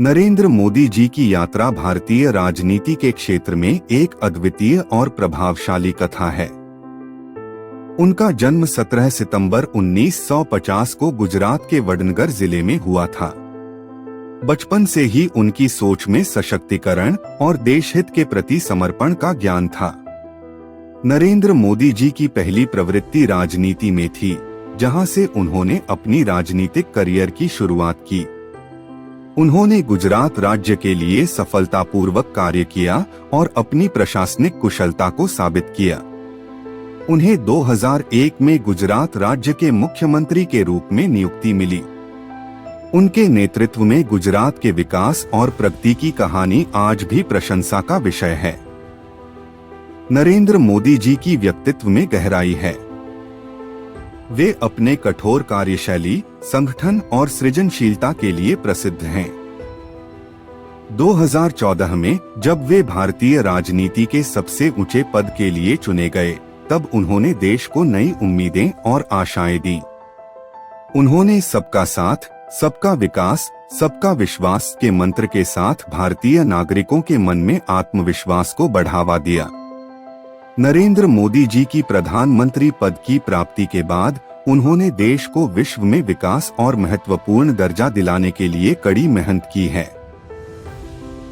नरेंद्र मोदी जी की यात्रा भारतीय राजनीति के क्षेत्र में एक अद्वितीय और प्रभावशाली कथा है। उनका जन्म 17 सितंबर 1950 को गुजरात के वडनगर जिले में हुआ था। बचपन से ही उनकी सोच में सशक्तिकरण और देशहित के प्रति समर्पण का ज्ञान था। नरेंद्र मोदी जी की पहली प्रवृत्ति राजनीति में थी, जहां से उन्होंने अपनी राजनीतिक करियर की शुरुआत की। उन्होंने गुजरात राज्य के लिए सफलतापूर्वक कार्य किया और अपनी प्रशासनिक कुशलता को साबित किया। उन्हें 2001 में गुजरात राज्य के मुख्यमंत्री के रूप में नियुक्ति मिली। उनके नेतृत्व में गुजरात के विकास और प्रगति की कहानी आज भी प्रशंसा का विषय है। नरेंद्र मोदी जी की व्यक्तित्व में गहराई है। वे अपने कठोर कार्यशैली, संगठन और सृजनशीलता के लिए प्रसिद्ध हैं। 2014 में जब वे भारतीय राजनीति के सबसे ऊंचे पद के लिए चुने गए, तब उन्होंने देश को नई उम्मीदें और आशाएं दी। उन्होंने सबका साथ, सबका विकास, सबका विश्वास के मंत्र के साथ भारतीय नागरिकों के मन में आत्मविश्वास को बढ़ावा दिया। नरेंद्र मोदी जी की प्रधानमंत्री पद की प्राप्ति के बाद उन्होंने देश को विश्व में विकास और महत्वपूर्ण दर्जा दिलाने के लिए कड़ी मेहनत की है।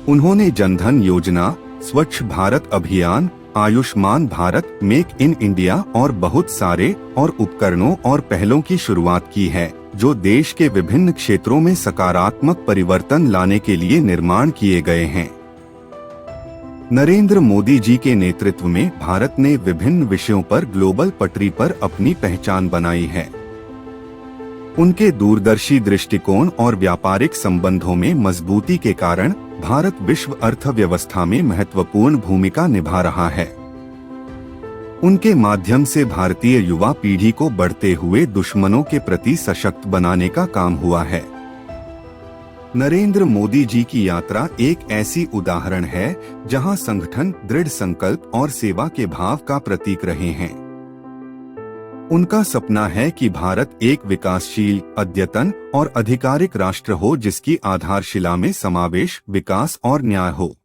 उन्होंने जनधन योजना, स्वच्छ भारत अभियान, Ayushman Bharat, make in India और बहुत सारे और उपकरणों और पहलों की शुरुआत की है, जो देश के विभिन्न क्षेत्रों में सकारात्मक परिवर्तन लाने के लिए निर्माण किए गए हैं। नरेंद्र मोदी जी के नेतृत्व में भारत ने विभिन्न विषयों पर ग्लोबल पटरी पर अपनी पहचान बनाई है। उनके दूरदर्शी दृष्टिकोण और व्यापारिक संबंधों में मजबूती के कारण भारत विश्व अर्थव्यवस्था में महत्वपूर्ण भूमिका निभा रहा है। उनके माध्यम से भारतीय युवा पीढ़ी को बढ़ते हुए दुश्मनों के प्रति सशक्त बनाने का काम हुआ है। नरेंद्र मोदी जी की यात्रा एक ऐसी उदाहरण है जहां संगठन, दृढ़ संकल्प और सेवा के भाव का प्रतीक रहे हैं। उनका सपना है कि भारत एक विकासशील, अद्यतन और आधिकारिक राष्ट्र हो, जिसकी आधारशिला में समावेश, विकास और न्याय हो।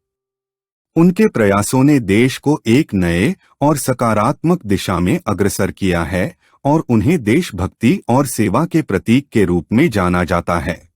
उनके प्रयासों ने देश को एक नए और सकारात्मक दिशा में अग्रसर किया है और उन्हें देशभक्ति और सेवा के प्रतीक के रूप में जाना जाता है।